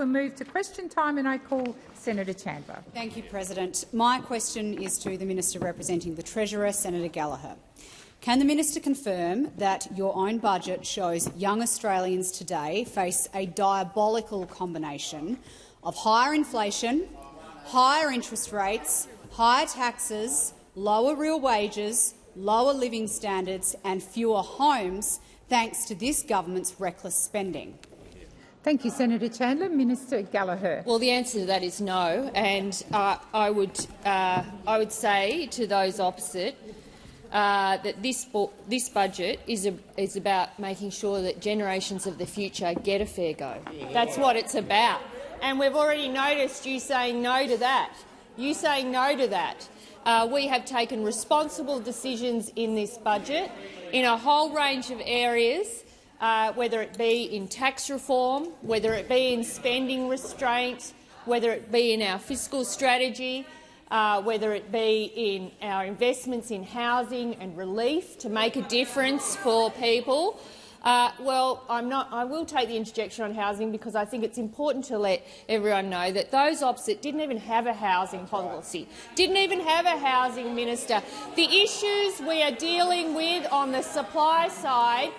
We'll move to question time, and I call Senator Chandler. Thank you, President. My question is to the Minister representing the Treasurer, Senator Gallagher. Can the minister confirm that your own budget shows young Australians today face a diabolical combination of higher inflation, higher interest rates, higher taxes, lower real wages, lower living standards and fewer homes thanks to this government's reckless spending? Thank you, Senator Chandler. Minister Gallagher. Well, the answer to that is no, and I would say to those opposite that this budget is about making sure that generations of the future get a fair go. That's what it's about. And we've already noticed you saying no to that. You saying no to that. We have taken responsible decisions in this budget in a whole range of areas, whether it be in tax reform, whether it be in spending restraint, whether it be in our fiscal strategy, whether it be in our investments in housing and relief to make a difference for people. I will take the interjection on housing because I think it's important to let everyone know that those opposite didn't even have a housing policy, didn't even have a housing minister. The issues we are dealing with on the supply side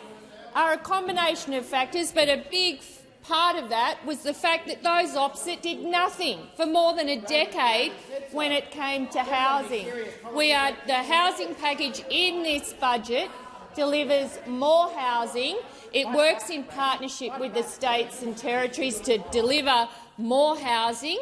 are a combination of factors, but a big part of that was the fact that those opposite did nothing for more than a decade when it came to housing. The housing package in this budget delivers more housing. It works in partnership with the states and territories to deliver more housing,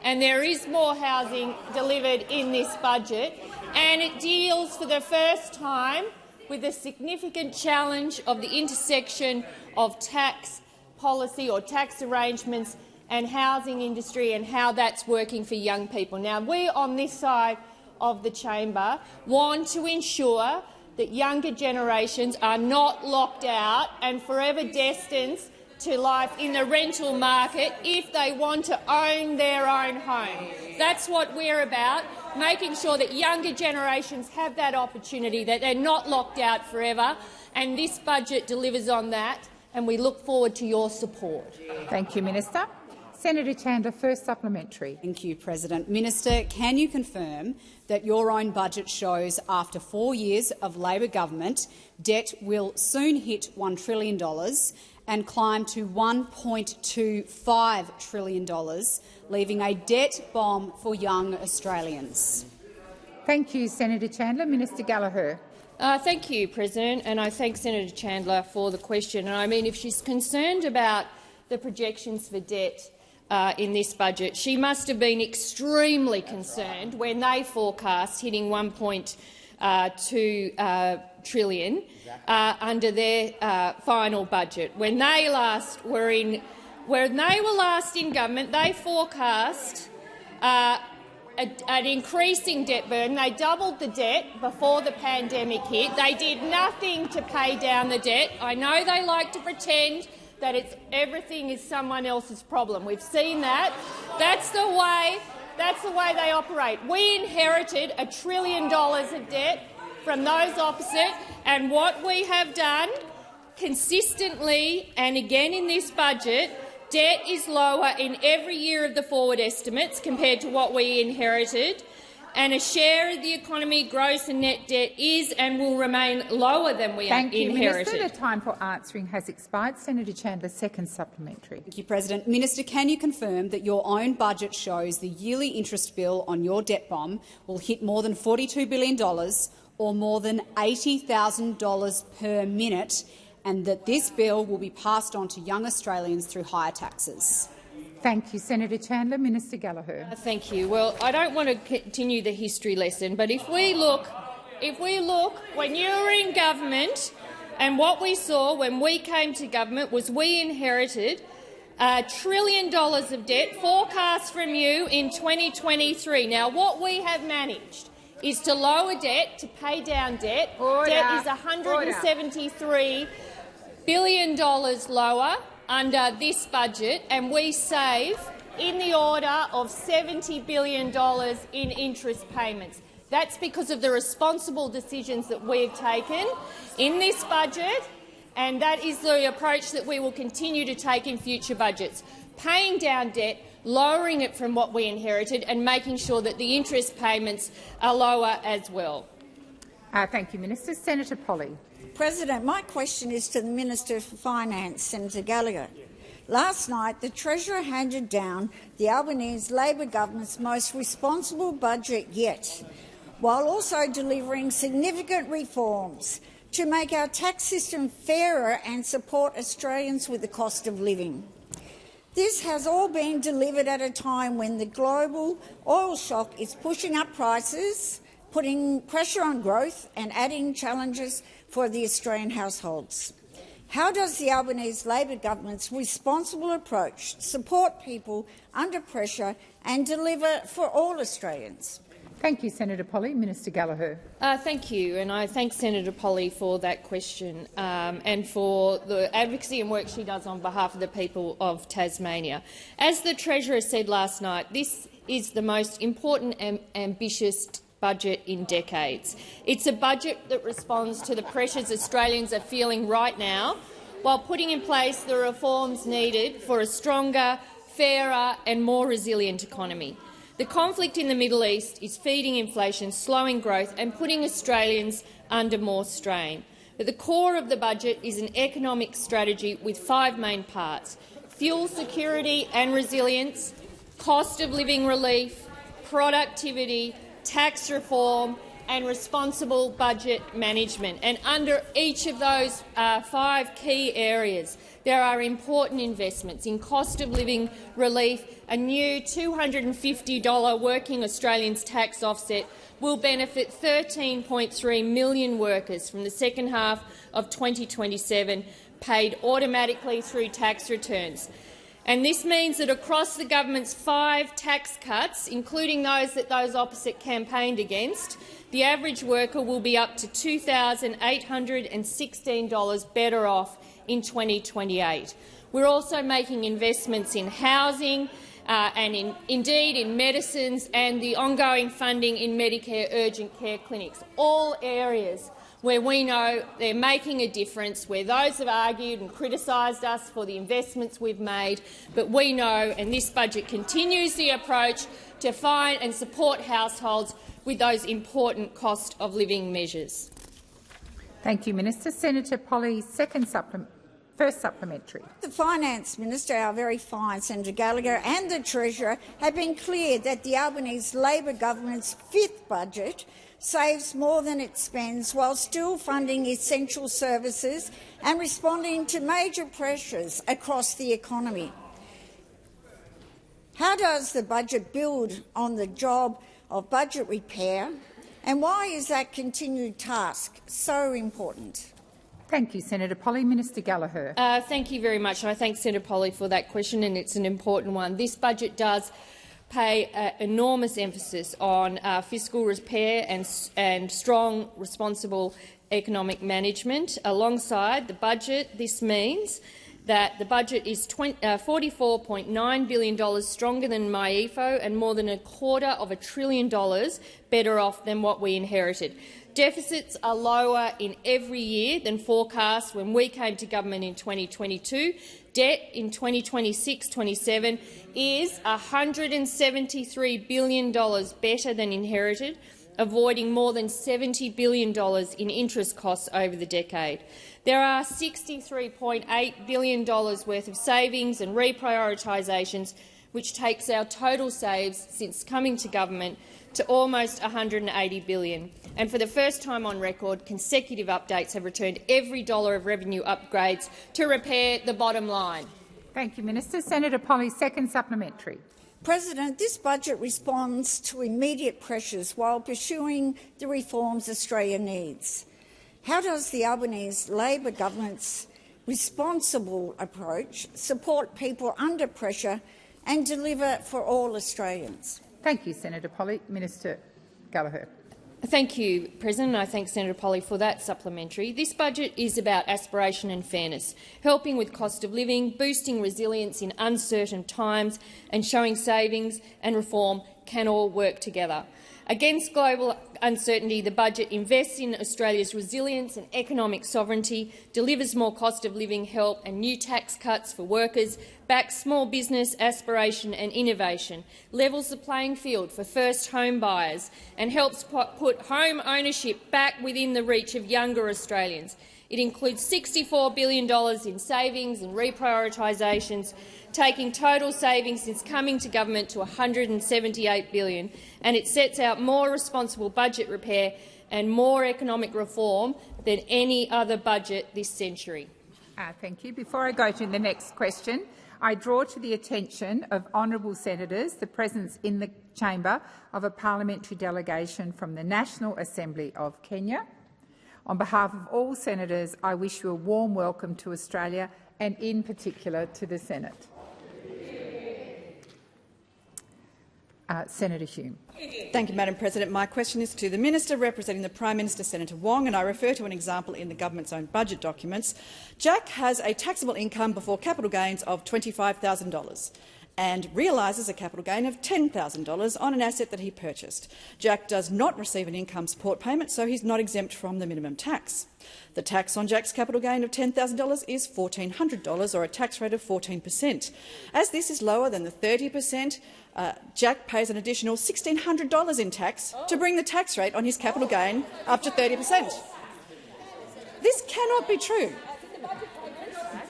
and there is more housing delivered in this budget, and it deals for the first time with the significant challenge of the intersection of tax policy or tax arrangements and housing industry and how that's working for young people. Now, we on this side of the chamber want to ensure that younger generations are not locked out and forever destined to life in the rental market if they want to own their own home. That's what we're about, making sure that younger generations have that opportunity, that they're not locked out forever, and this budget delivers on that, and we look forward to your support. Thank you, Minister. Senator Chandler, first supplementary. Thank you, President. Minister, can you confirm that your own budget shows after 4 years of Labor government, debt will soon hit $1 trillion and climb to $1.25 trillion, leaving a debt bomb for young Australians? Thank you, Senator Chandler. Minister Gallagher. Thank you, President, and I thank Senator Chandler for the question. And I mean, if she's concerned about the projections for debt in this budget, she must have been extremely concerned when they forecast hitting $1.2 trillion under their final budget. When they were last in government, they forecast an increasing debt burden. They doubled the debt before the pandemic hit. They did nothing to pay down the debt. I know they like to pretend that everything is someone else's problem. We've seen that. That's the way they operate. We inherited $1 trillion of debt from those opposite, and what we have done consistently and again in this budget, debt is lower in every year of the forward estimates compared to what we inherited, and a share of the economy, gross and net debt, is and will remain lower than we inherited. Thank you, Minister. The time for answering has expired. Senator Chandler, second supplementary. Thank you, President. Minister, can you confirm that your own budget shows the yearly interest bill on your debt bomb will hit more than $42 billion or more than $80,000 per minute, and that this bill will be passed on to young Australians through higher taxes? Thank you, Senator Chandler. Minister Gallagher. Thank you. Well, I don't want to continue the history lesson, but if we look when you were in government, and what we saw when we came to government was we inherited $1 trillion of debt forecast from you in 2023. Now, what we have managed is to lower debt, to pay down debt. Debt is $173 billion lower under this budget, and we save in the order of $70 billion in interest payments. That's because of the responsible decisions that we've taken in this budget, and that is the approach that we will continue to take in future budgets. paying down debt, lowering it from what we inherited and making sure that the interest payments are lower as well. Thank you, Minister. Senator Polley. President, my question is to the Minister for Finance, Senator Gallagher. Last night, the Treasurer handed down the Albanese Labor government's most responsible budget yet, while also delivering significant reforms to make our tax system fairer and support Australians with the cost of living. This has all been delivered at a time when the global oil shock is pushing up prices, putting pressure on growth and adding challenges for the Australian households. How does the Albanese Labor government's responsible approach support people under pressure and deliver for all Australians? Thank you, Senator Polley. Minister Gallagher. Thank you, and I thank Senator Polley for that question and for the advocacy and work she does on behalf of the people of Tasmania. As the Treasurer said last night, this is the most important and ambitious budget in decades. It's a budget that responds to the pressures Australians are feeling right now, while putting in place the reforms needed for a stronger, fairer and more resilient economy. The conflict in the Middle East is feeding inflation, slowing growth and putting Australians under more strain. At the core of the budget is an economic strategy with 5 main parts: fuel security and resilience, cost of living relief, productivity, tax reform and responsible budget management. And under each of those 5 key areas, there are important investments in cost of living relief. A new $250 working Australians tax offset will benefit 13.3 million workers from the second half of 2027, paid automatically through tax returns. And this means that across the government's 5 tax cuts, including those that those opposite campaigned against, the average worker will be up to $2,816 better off in 2028. We're also making investments in housing and indeed in medicines and the ongoing funding in Medicare urgent care clinics, all areas where we know they're making a difference, where those have argued and criticised us for the investments we've made. But we know, and this budget continues the approach, to find and support households with those important cost of living measures. Thank you, Minister. Senator Polley, first supplementary. The Finance Minister, our very fine Senator Gallagher, and the Treasurer have been clear that the Albanese Labor government's 5th budget saves more than it spends while still funding essential services and responding to major pressures across the economy. How does the budget build on the job of budget repair, and why is that continued task so important? Thank you, Senator Polley. Minister Gallagher. Thank you very much. And I thank Senator Polley for that question, and it's an important one. This budget does pay enormous emphasis on fiscal repair and strong, responsible economic management. Alongside the budget, this means that the budget is $44.9 billion stronger than MyEFO and more than $250 billion better off than what we inherited. Deficits are lower in every year than forecast when we came to government in 2022. Debt in 2026-27 is $173 billion better than inherited, avoiding more than $70 billion in interest costs over the decade. There are $63.8 billion worth of savings and reprioritisations, which takes our total saves since coming to government to almost $180 billion. And for the first time on record, consecutive updates have returned every dollar of revenue upgrades to repair the bottom line. Thank you, Minister. Senator Polley, second supplementary. President, this budget responds to immediate pressures while pursuing the reforms Australia needs. How does the Albanese Labor government's responsible approach support people under pressure and deliver for all Australians? Thank you, Senator Polley. Minister Gallagher. Thank you, President. I thank Senator Polley for that supplementary. This budget is about aspiration and fairness, helping with cost of living, boosting resilience in uncertain times and showing savings and reform can all work together. Against global uncertainty, the budget invests in Australia's resilience and economic sovereignty, delivers more cost of living help and new tax cuts for workers, backs small business aspiration and innovation, levels the playing field for first home buyers and helps put home ownership back within the reach of younger Australians. It includes $64 billion in savings and reprioritisations, taking total savings since coming to government to $178 billion, and it sets out more responsible budget repair and more economic reform than any other budget this century. Thank you. Before I go to the next question, I draw to the attention of honourable senators the presence in the chamber of a parliamentary delegation from the National Assembly of Kenya. On behalf of all senators, I wish you a warm welcome to Australia and in particular to the Senate. Senator Hume. Thank you, Madam President. My question is to the Minister representing the Prime Minister, Senator Wong, and I refer to an example in the government's own budget documents. Jack has a taxable income before capital gains of $25,000 and realises a capital gain of $10,000 on an asset that he purchased. Jack does not receive an income support payment, so he's not exempt from the minimum tax. The tax on Jack's capital gain of $10,000 is $1,400, or a tax rate of 14%. As this is lower than the 30%, Jack pays an additional $1,600 in tax to bring the tax rate on his capital gain up to 30%. This cannot be true.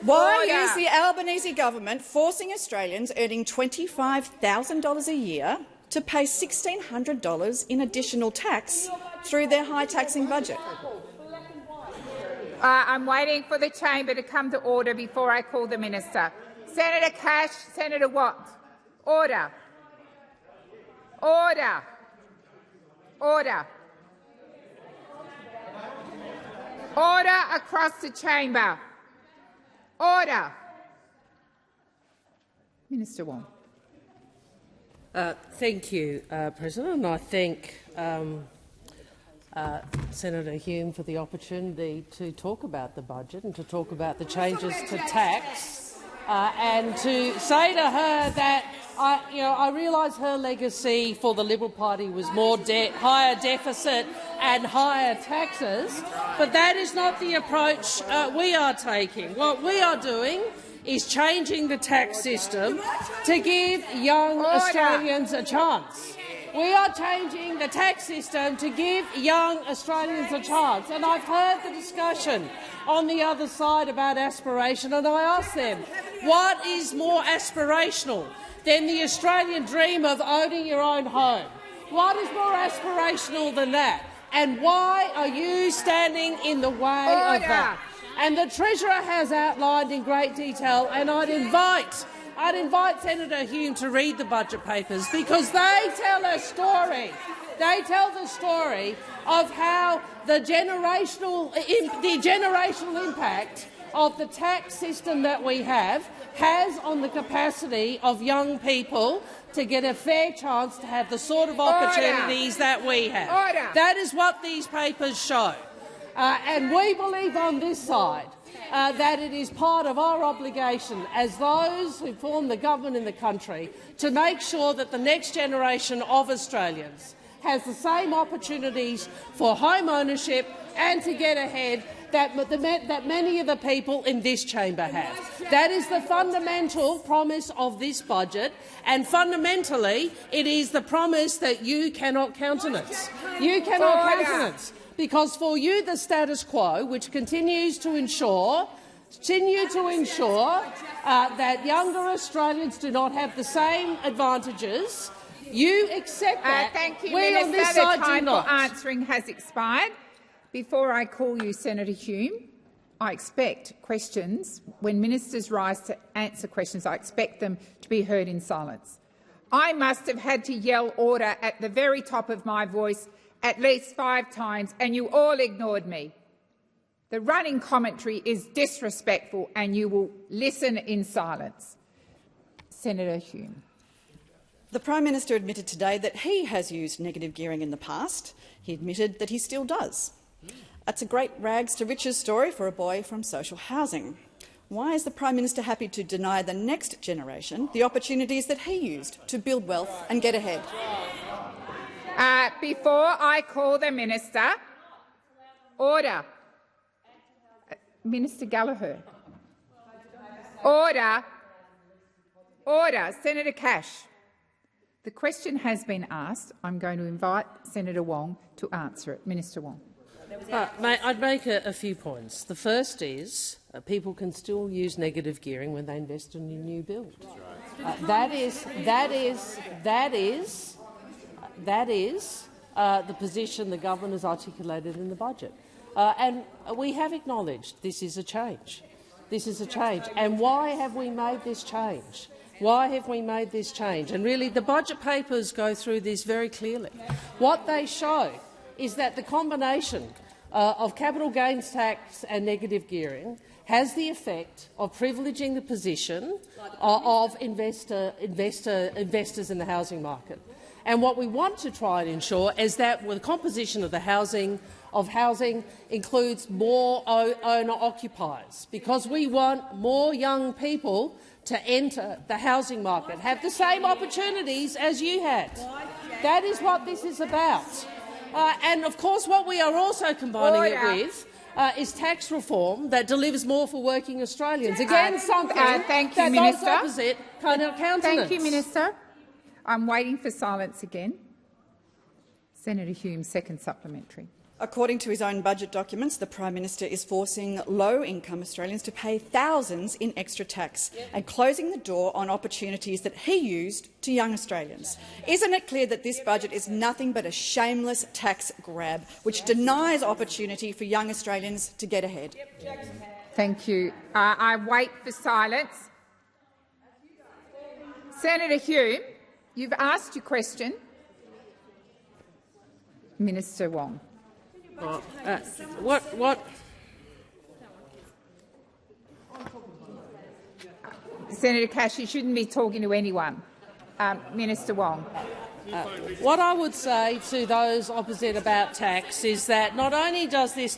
Why is the Albanese government forcing Australians earning $25,000 a year to pay $1,600 in additional tax through their high-taxing budget? I'm waiting for the chamber to come to order before I call the minister. Senator Cash, Senator Watt. Order. Order. Order. Order across the chamber. Order. Minister Wong. Thank you, President. And I thank Senator Hume for the opportunity to talk about the budget and to talk about the changes to tax, and to say to her that I realise her legacy for the Liberal Party was more higher deficit and higher taxes, but that is not the approach we are taking. What we are doing is changing the tax system to give young Australians a chance. We are changing the tax system to give young Australians a chance. And I've heard the discussion on the other side about aspiration, and I ask them, what is more aspirational than the Australian dream of owning your own home? What is more aspirational than that? And why are you standing in the way of that? And the Treasurer has outlined in great detail, and I'd invite Senator Hume to read the budget papers, because they tell a story. They tell the story of how the generational impact of the tax system that we have has on the capacity of young people to get a fair chance to have the sort of opportunities that we have. That is what these papers show. And we believe on this side that it is part of our obligation as those who form the government in the country to make sure that the next generation of Australians has the same opportunities for home ownership and to get ahead that many of the people in this chamber have. That is the fundamental promise of this budget, and fundamentally it is the promise that you cannot countenance. You cannot countenance. Because for you, the status quo, which continues to ensure that younger Australians do not have the same advantages, you accept that. Thank you, we Minister. on this side the time do not. for answering has expired. Before I call you, Senator Hume, I expect questions. When ministers rise to answer questions, I expect them to be heard in silence. I must have had to yell order at the very top of my voice at least 5 times, and you all ignored me. The running commentary is disrespectful, and you will listen in silence. Senator Hume. The Prime Minister admitted today that he has used negative gearing in the past. He admitted that he still does. That's a great rags to riches story for a boy from social housing. Why is the Prime Minister happy to deny the next generation the opportunities that he used to build wealth and get ahead? Before I call the minister, order. Minister Gallagher. Order. Order. Senator Cash. The question has been asked. I'm going to invite Senator Wong to answer it. Minister Wong. I'd make a few points. The first is people can still use negative gearing when they invest in a new build. That is the position the government has articulated in the budget, and we have acknowledged this is a change. This is a change, and why have we made this change? Why have we made this change? And really, the budget papers go through this very clearly. What they show is that the combination of capital gains tax and negative gearing has the effect of privileging the position of investors in the housing market. And what we want to try and ensure is that the composition of the housing includes more owner-occupiers, because we want more young people to enter the housing market, have the same opportunities as you had. That is what this is about. And, of course, what we are also combining it with is tax reform that delivers more for working Australians. Again, something that those opposite kind of countenance. Thank you, Minister. I'm waiting for silence again. Senator Hume, second supplementary. According to his own budget documents, the Prime Minister is forcing low-income Australians to pay thousands in extra tax and closing the door on opportunities that he used to young Australians. Isn't it clear that this budget is nothing but a shameless tax grab which denies opportunity for young Australians to get ahead? Thank you. I wait for silence. Senator Hume, you've asked your question. Minister Wong. What? Senator Cash, you shouldn't be talking to anyone. Minister Wong. What I would say to those opposite about tax is that not only does this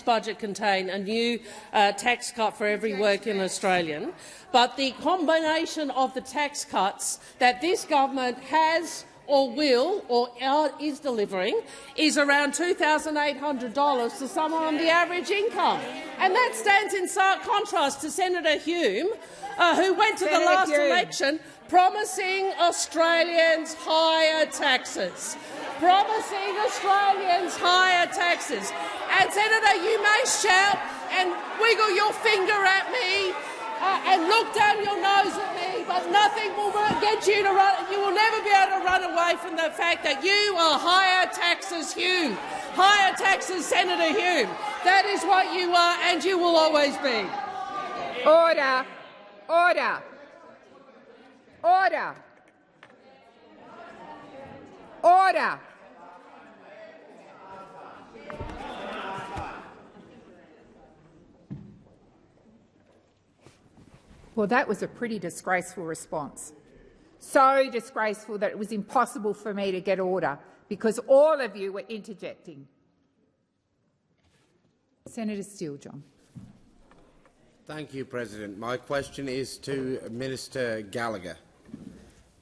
budget contain a new tax cut for every working Australian, but the combination of the tax cuts that this government has or will or is delivering is around $2,800 to someone on the average income. And that stands in stark contrast to Senator Hume, who went to the last election promising Australians higher taxes. Promising Australians higher taxes. And, Senator, you may shout and wiggle your finger at me and look down your nose at me, but nothing will get you to run. You will never be able to run away from the fact that you are higher taxes Hume. Higher taxes Senator Hume. That is what you are, and you will always be. Order. Order. Order. Order. Well, that was a pretty disgraceful response. So disgraceful that it was impossible for me to get order because all of you were interjecting. Senator Steele-John. Thank you, President. My question is to Minister Gallagher.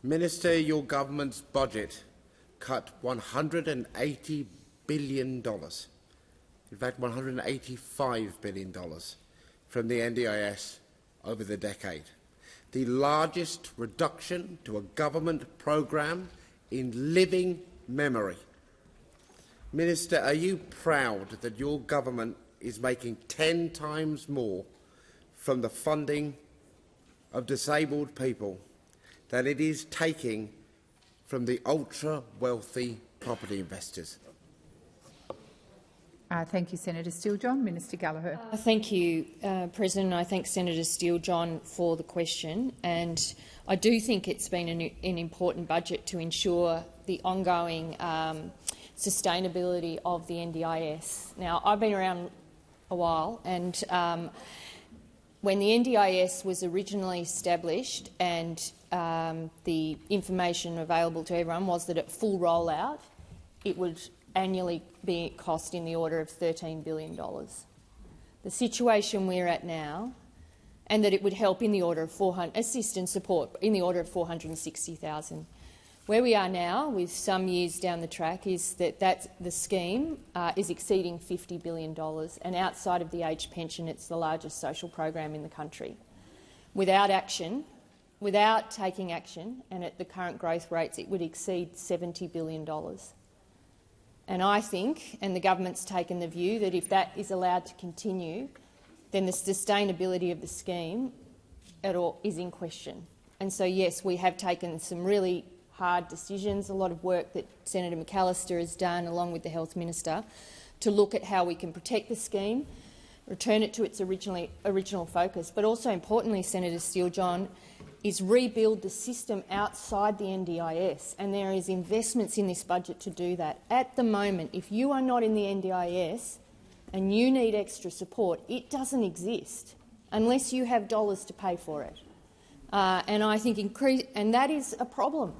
Minister, your government's budget cut $180 billion, in fact $185 billion, from the NDIS over the decade, the largest reduction to a government programme in living memory. Minister, are you proud that your government is making 10 times more from the funding of disabled people than it is taking from the ultra-wealthy property investors? Thank you, Senator Steele-John. Minister Gallagher. Thank you, President. I thank Senator Steele-John for the question, and I do think it's been an important budget to ensure the ongoing sustainability of the NDIS. Now, I've been around a while, and when the NDIS was originally established and the information available to everyone was that at full rollout it would annually be cost in the order of $13 billion. The situation we're at now, and that it would help in the order of assist and support in the order of 460,000. Where we are now, with some years down the track, is that the scheme is exceeding $50 billion, and outside of the aged pension, it's the largest social program in the country. Without action, without taking action, and at the current growth rates, it would exceed $70 billion. And I think, and the government's taken the view, that if that is allowed to continue, then the sustainability of the scheme is in question. And so, yes, we have taken some really hard decisions, a lot of work that Senator McAllister has done, along with the Health Minister, to look at how we can protect the scheme, return it to its original focus, but also importantly, Senator Steele-John, is rebuild the system outside the NDIS, and there is investments in this budget to do that. At the moment, if you are not in the NDIS and you need extra support, it doesn't exist unless you have dollars to pay for it. And I think and that is a problem.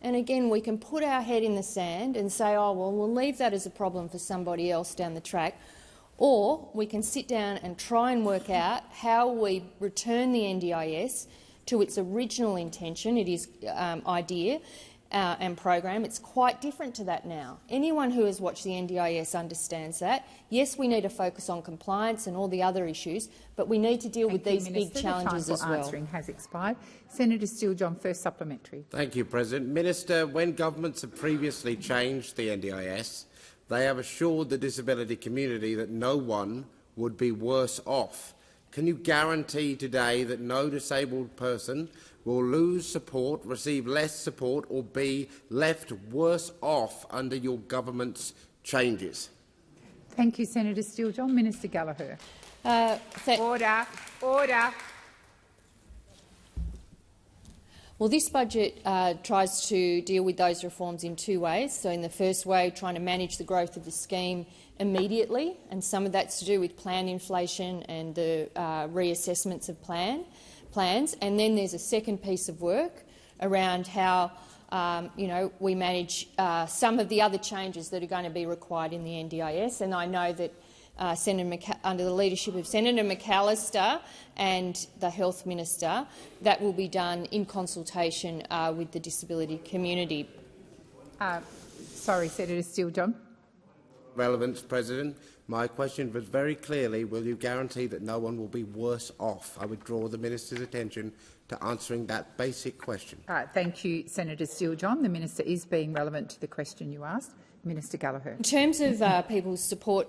And again, we can put our head in the sand and say, oh, well, we'll leave that as a problem for somebody else down the track. Or we can sit down and try and work out how we return the NDIS to its original intention, it is idea and program. It's quite different to that now. Anyone who has watched the NDIS understands that. Yes, we need to focus on compliance and all the other issues, but we need to deal with these big challenges as well. The time for answering has expired. Senator Steele-John, first supplementary. Thank you, President. Minister, when governments have previously changed the NDIS, they have assured the disability community that no one would be worse off. Can you guarantee today that no disabled person will lose support, receive less support or be left worse off under your government's changes? Thank you, Senator Steele-John. Minister Gallagher. Order. Order. Well, this budget tries to deal with those reforms in two ways. So in the first way, trying to manage the growth of the scheme immediately, and some of that's to do with plan inflation and the reassessments of plans. And then there's a second piece of work around how we manage some of the other changes that are going to be required in the NDIS. And I know that under the leadership of Senator McAllister and the Health Minister, that will be done in consultation with the disability community. Sorry, Senator Steele-John. Relevance, President. My question was very clearly, will you guarantee that no one will be worse off? I would draw the Minister's attention to answering that basic question. Thank you, Senator Steele-John. The Minister is being relevant to the question you asked. Minister Gallagher. In terms of people's support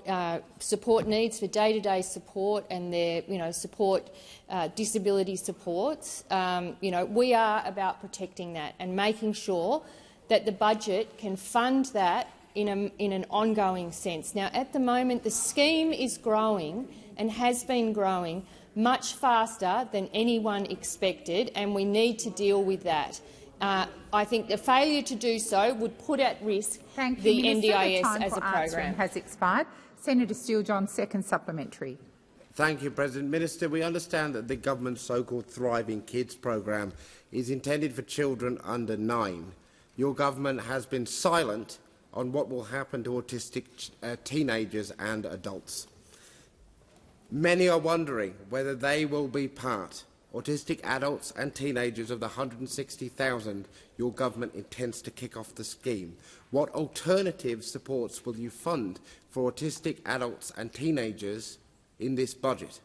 needs for day-to-day support and their disability supports, we are about protecting that and making sure that the budget can fund that in an ongoing sense. Now, at the moment, the scheme is growing and has been growing much faster than anyone expected, and we need to deal with that. I think the failure to do so would put at risk the NDIS as a program. Has expired. Senator Steele-John, second supplementary. Thank you, President. Minister, we understand that the government's so-called Thriving Kids programme is intended for children under 9. Your government has been silent on what will happen to autistic teenagers and adults. Many are wondering whether they will be part, autistic adults and teenagers, of the 160,000 your government intends to kick off the scheme. What alternative supports will you fund for autistic adults and teenagers in this budget?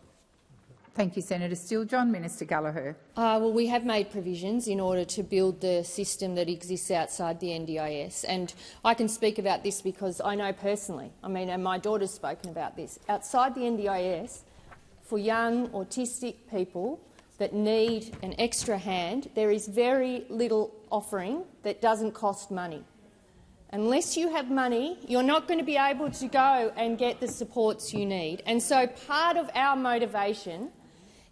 Thank you, Senator Steele-John. Minister Gallagher. Well, we have made provisions in order to build the system that exists outside the NDIS, and I can speak about this because I know personally. And my daughter's spoken about this. Outside the NDIS, for young autistic people that need an extra hand, there is very little offering that doesn't cost money. Unless you have money, you're not going to be able to go and get the supports you need. And so part of our motivation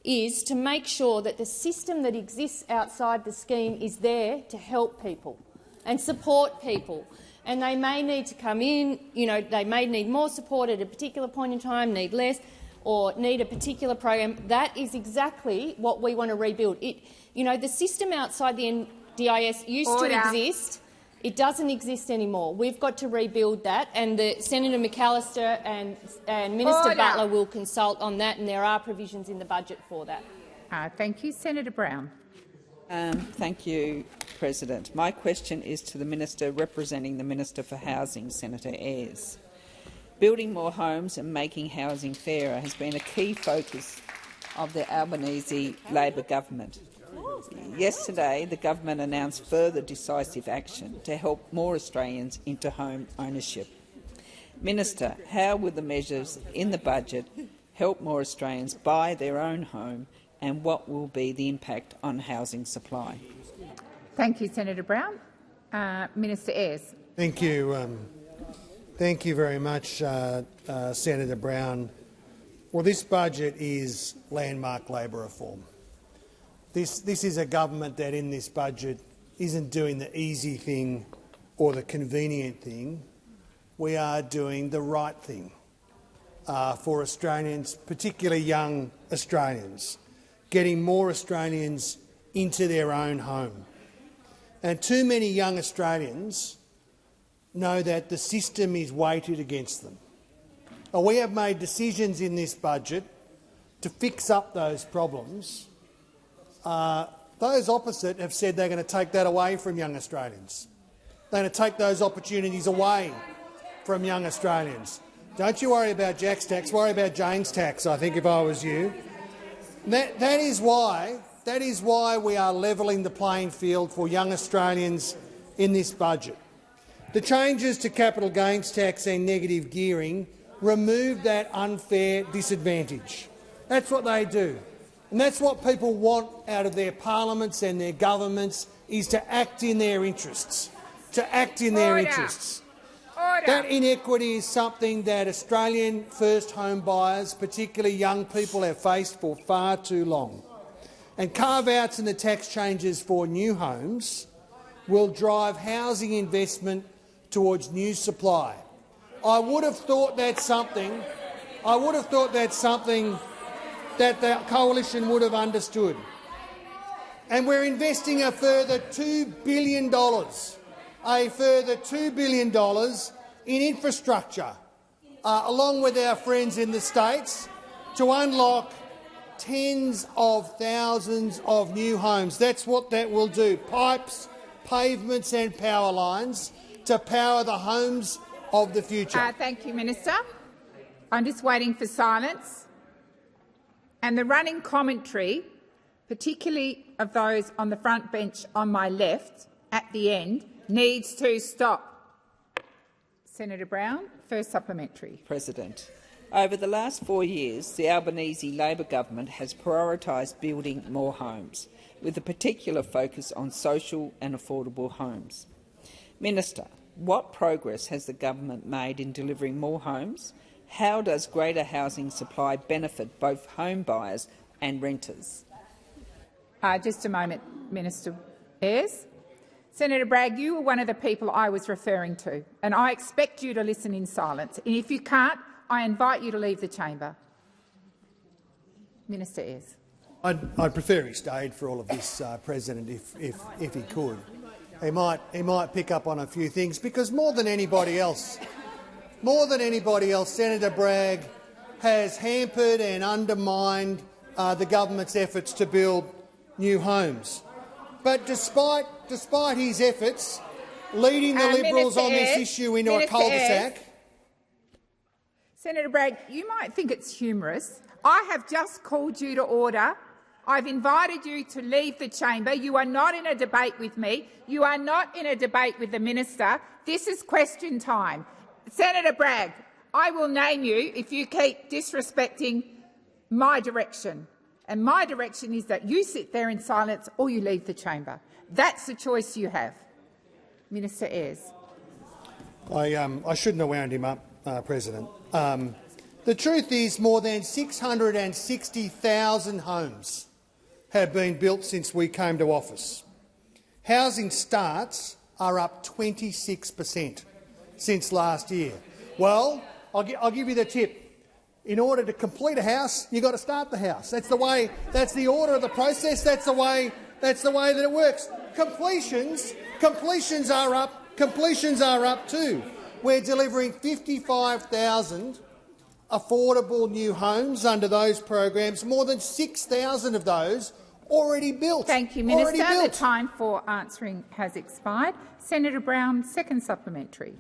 is to make sure that the system that exists outside the scheme is there to help people and support people. And they may need to come in, they may need more support at a particular point in time, need less, or need a particular program. That is exactly what we want to rebuild. The system outside the NDIS used to exist. It doesn't exist anymore. We've got to rebuild that, and Senator McAllister and Minister Butler will consult on that, and there are provisions in the budget for that. Thank you. Senator Brown. Thank you, President. My question is to the Minister representing the Minister for Housing, Senator Ayres. Building more homes and making housing fairer has been a key focus of the Albanese Labor government. Yesterday, the government announced further decisive action to help more Australians into home ownership. Minister, how will the measures in the budget help more Australians buy their own home, and what will be the impact on housing supply? Thank you, Senator Brown. Minister Ayres. Thank you. Thank you very much, Senator Brown. Well, this budget is landmark Labor reform. This is a government that in this budget isn't doing the easy thing or the convenient thing. We are doing the right thing for Australians, particularly young Australians, getting more Australians into their own home. And too many young Australians know that the system is weighted against them. We have made decisions in this budget to fix up those problems. Those opposite have said they're going to take that away from young Australians. They're going to take those opportunities away from young Australians. Don't you worry about Jack's tax, worry about Jane's tax, I think, if I was you. That is why we are levelling the playing field for young Australians in this budget. The changes to capital gains tax and negative gearing remove that unfair disadvantage. That's what they do. And that's what people want out of their parliaments and their governments, is to act in their interests. To act in their interests. That inequity is something that Australian first home buyers, particularly young people, have faced for far too long. And carve-outs and the tax changes for new homes will drive housing investment towards new supply. I would have thought that's something that the coalition would have understood. And we're investing a further $2 billion, in infrastructure, along with our friends in the States, to unlock tens of thousands of new homes. That's what that will do. Pipes, pavements and power lines to power the homes of the future. Thank you, Minister. I'm just waiting for silence. And the running commentary, particularly of those on the front bench on my left at the end, needs to stop. Senator Brown, first supplementary. President, over the last 4 years, the Albanese Labor government has prioritised building more homes, with a particular focus on social and affordable homes. Minister, what progress has the government made in delivering more homes? How does greater housing supply benefit both home buyers and renters? Just a moment, Minister Ayres. Senator Bragg, you were one of the people I was referring to, and I expect you to listen in silence. And if you can't, I invite you to leave the chamber. Minister Ayres. I'd prefer he stayed for all of this, President, if he could. He might pick up on a few things, because more than anybody else, Senator Bragg has hampered and undermined the government's efforts to build new homes. But despite his efforts, leading the Liberals on this issue into a cul-de-sac. Senator Bragg, you might think it's humorous. I have just called you to order. I've invited you to leave the chamber. You are not in a debate with me. You are not in a debate with the minister. This is question time. Senator Bragg, I will name you if you keep disrespecting my direction. And my direction is that you sit there in silence or you leave the chamber. That's the choice you have. Minister Ayres. I shouldn't have wound him up, President. The truth is, more than 660,000 homes have been built since we came to office. Housing starts are up 26% since last year. Well, I'll give you the tip. In order to complete a house, you've got to start the house. That's the way. That's the order of the process. That's the way that it works. Completions are up. Completions are up too. We're delivering 55,000 affordable new homes under those programs. More than 6,000 of those already built. Thank you, Minister. The time for answering has expired. Senator Brown, second supplementary.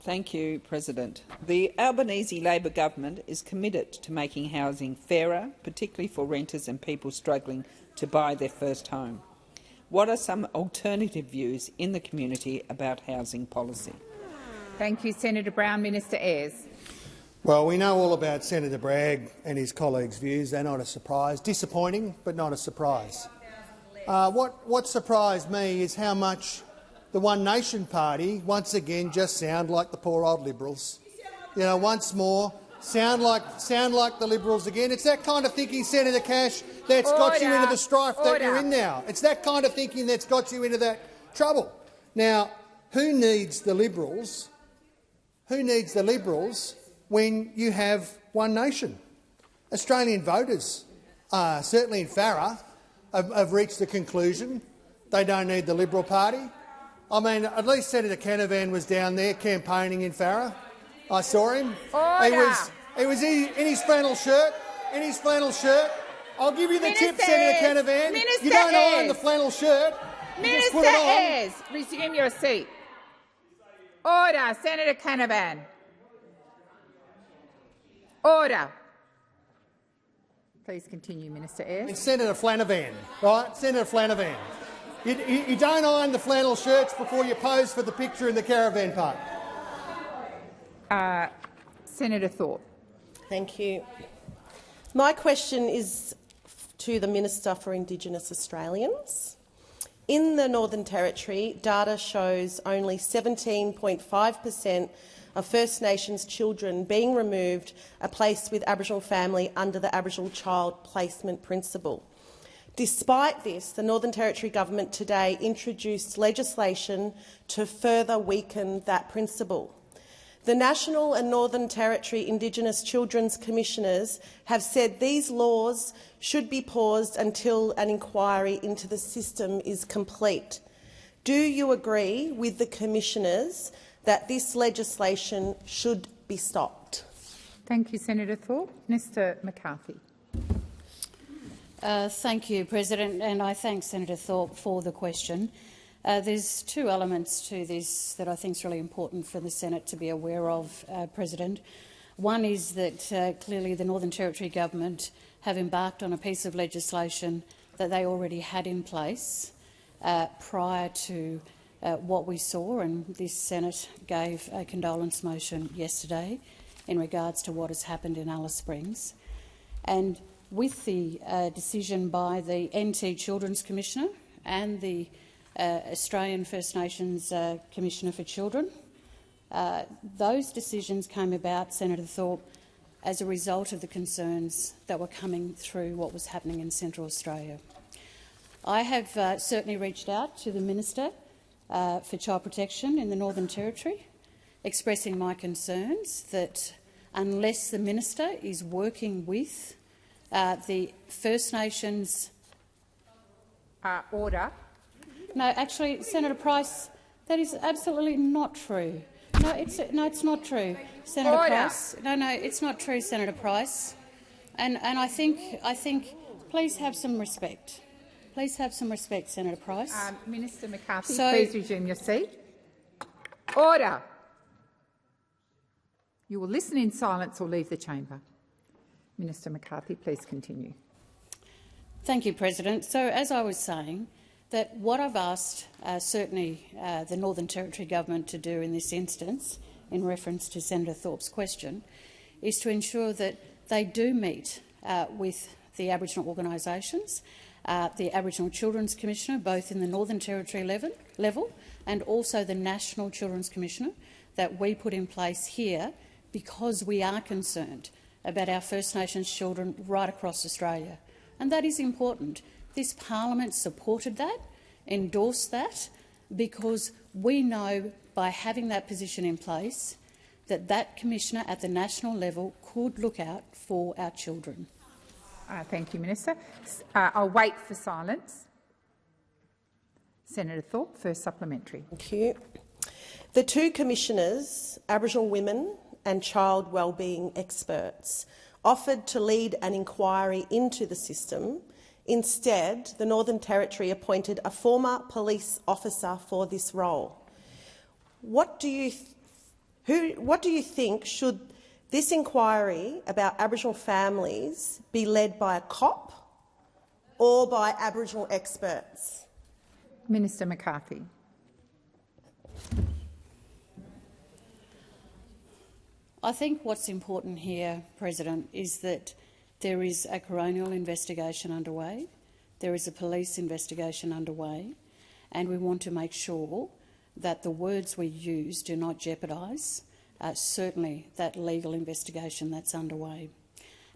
Thank you, President. The Albanese Labor government is committed to making housing fairer, particularly for renters and people struggling to buy their first home. What are some alternative views in the community about housing policy? Thank you, Senator Brown. Minister Ayres. Well, we know all about Senator Bragg and his colleagues' views. They're not a surprise. Disappointing, but not a surprise. What surprised me is how much the One Nation Party once again just sound like the poor old Liberals. You know, once more, sound like the Liberals again. It's that kind of thinking, Senator Cash, that's got you into the strife that you're in now. It's that kind of thinking that's got you into that trouble. Now, who needs the Liberals? Who needs the Liberals when you have One Nation? Australian voters, certainly in Farrer, have reached the conclusion they don't need the Liberal Party. I mean, at least Senator Canavan was down there campaigning in Farrer. I saw him. He was in his flannel shirt. I'll give you the tip, Senator Canavan. You don't iron the flannel shirt. Minister Ayres, resume your seat. Order, Senator Canavan. Order. Please continue, Minister Ayres. It's Senator Flanavan, right? Senator Flanavan. You don't iron the flannel shirts before you pose for the picture in the caravan park. Senator Thorpe. Thank you. My question is to the Minister for Indigenous Australians. In the Northern Territory, data shows only 17.5% of First Nations children being removed are placed with Aboriginal family under the Aboriginal Child Placement Principle. Despite this, the Northern Territory government today introduced legislation to further weaken that principle. The National and Northern Territory Indigenous Children's Commissioners have said these laws should be paused until an inquiry into the system is complete. Do you agree with the Commissioners that this legislation should be stopped? Thank you, Senator Thorpe. Mr McCarthy. Thank you, President, and I thank Senator Thorpe for the question. There's two elements to this that I think is really important for the Senate to be aware of, President. One is that clearly the Northern Territory government have embarked on a piece of legislation that they already had in place prior to what we saw, and this Senate gave a condolence motion yesterday in regards to what has happened in Alice Springs. And with the decision by the NT Children's Commissioner and the Australian First Nations Commissioner for Children, those decisions came about, Senator Thorpe, as a result of the concerns that were coming through what was happening in Central Australia. I have certainly reached out to the Minister for Child Protection in the Northern Territory, expressing my concerns that unless the Minister is working with the First Nations— Order. No, actually, Senator Price, that is absolutely not true. No, it's not true, Senator Price. No, it's not true, Senator Price. And I think please have some respect. Please have some respect, Senator Price. Minister McCarthy, please resume your seat. Order. You will listen in silence or leave the chamber. Minister McCarthy, please continue. Thank you, President. So, as I was saying, that what I've asked certainly the Northern Territory government to do in this instance, in reference to Senator Thorpe's question, is to ensure that they do meet with the Aboriginal organisations, the Aboriginal Children's Commissioner, both in the Northern Territory level and also the National Children's Commissioner that we put in place here because we are concerned about our First Nations children right across Australia. And that is important. This parliament supported that, endorsed that, because we know by having that position in place that that commissioner at the national level could look out for our children. Thank you, Minister. I'll wait for silence. Senator Thorpe, first supplementary. Thank you. The two commissioners, Aboriginal women and child wellbeing experts, offered to lead an inquiry into the system Instead, the Northern Territory appointed a former police officer for this role. What do you think should this inquiry about Aboriginal families be led by a cop or by Aboriginal experts? Minister McCarthy. I think what's important here, President, is that there is a coronial investigation underway, there is a police investigation underway, and we want to make sure that the words we use do not jeopardise certainly that legal investigation that's underway.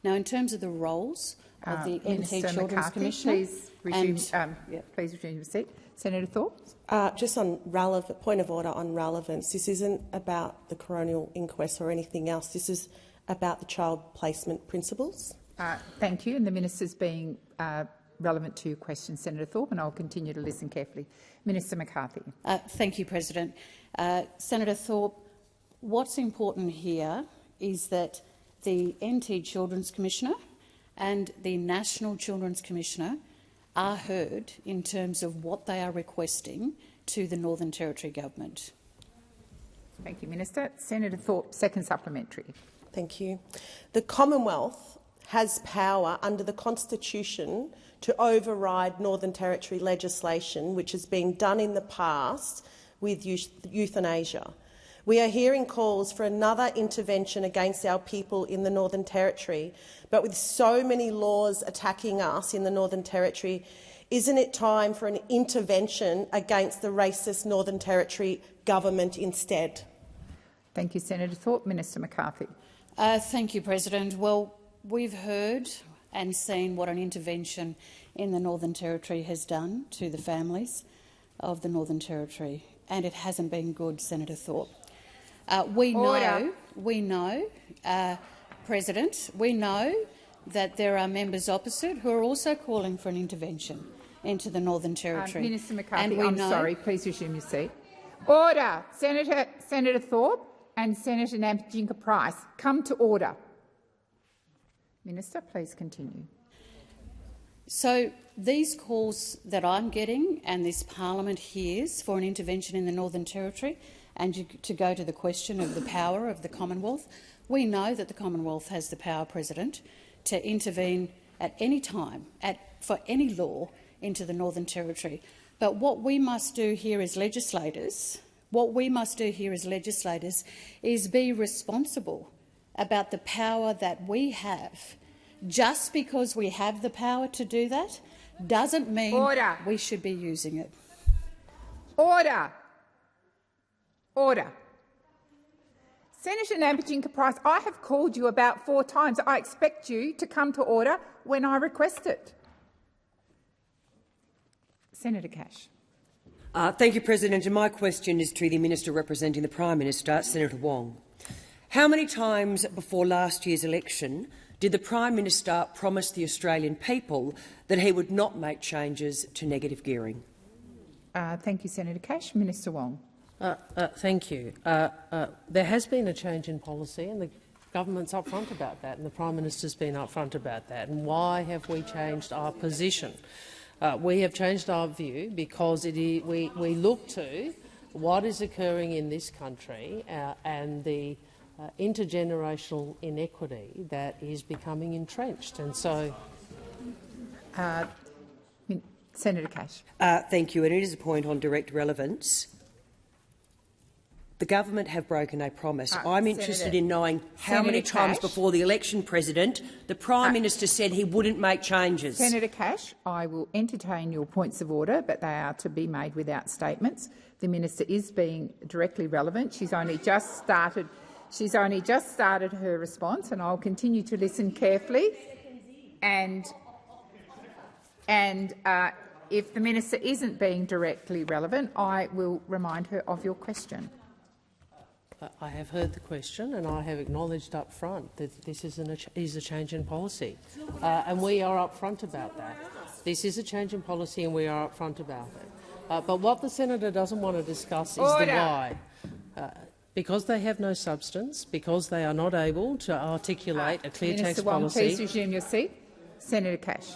Now, in terms of the roles of the NT Children's McCarthy, Commissioner, please resume your seat. Senator Thorpe. Just on point of order on relevance, this isn't about the coronial inquest or anything else. This is about the child placement principles. Thank you. And the minister's being relevant to your question, Senator Thorpe, and I'll continue to listen carefully. Minister McCarthy. Thank you, President. Senator Thorpe, what's important here is that the NT Children's Commissioner and the National Children's Commissioner are heard in terms of what they are requesting to the Northern Territory Government. Thank you, Minister. Senator Thorpe, second supplementary. Thank you. The Commonwealth has power under the Constitution to override Northern Territory legislation, which has been done in the past with euthanasia. We are hearing calls for another intervention against our people in the Northern Territory, but with so many laws attacking us in the Northern Territory, isn't it time for an intervention against the racist Northern Territory government instead? Thank you, Senator Thorpe. Minister McCarthy. Thank you, President. Well, we've heard and seen what an intervention in the Northern Territory has done to the families of the Northern Territory, and it hasn't been good, Senator Thorpe. We know, President, we know that there are members opposite who are also calling for an intervention into the Northern Territory. Minister McCarthy, I'm sorry, please resume your seat. Order. Senator Thorpe and Senator Nampijinka-Price, come to order. Minister, please continue. So these calls that I'm getting and this parliament hears for an intervention in the Northern Territory, and to go to the question of the power of the Commonwealth, we know that the Commonwealth has the power, President, to intervene at any time for any law into the Northern Territory. But what we must do here as legislators, is be responsible about the power that we have. Just because we have the power to do that doesn't mean we should be using it. Order. Order. Senator Nampijinka-Price, I have called you about 4 times. I expect you to come to order when I request it. Senator Cash. Thank you, President. And my question is to the Minister representing the Prime Minister, Senator Wong. How many times before last year's election did the Prime Minister promise the Australian people that he would not make changes to negative gearing? Thank you, Senator Cash. Minister Wong. Thank you. There has been a change in policy, and the government's upfront about that, and the Prime Minister's been upfront about that. And why have we changed our position? We have changed our view because we look to what is occurring in this country and the intergenerational inequity that is becoming entrenched. And so, Senator Cash. Thank you. And it is a point on direct relevance. The government have broken a promise. I'm interested in knowing how many times before the election, President, the Prime Minister said he wouldn't make changes. Senator Cash, I will entertain your points of order, but they are to be made without statements. The minister is being directly relevant. She's only just started her response, and I'll continue to listen carefully. And if the minister isn't being directly relevant, I will remind her of your question. I have heard the question, and I have acknowledged up front that this is a change in policy, and we are up front about that. This is a change in policy, and we are up front about it. But what the senator doesn't want to discuss is the why. Because they have no substance, because they are not able to articulate a clear text policy. Minister Wong, please resume your seat. Senator Cash.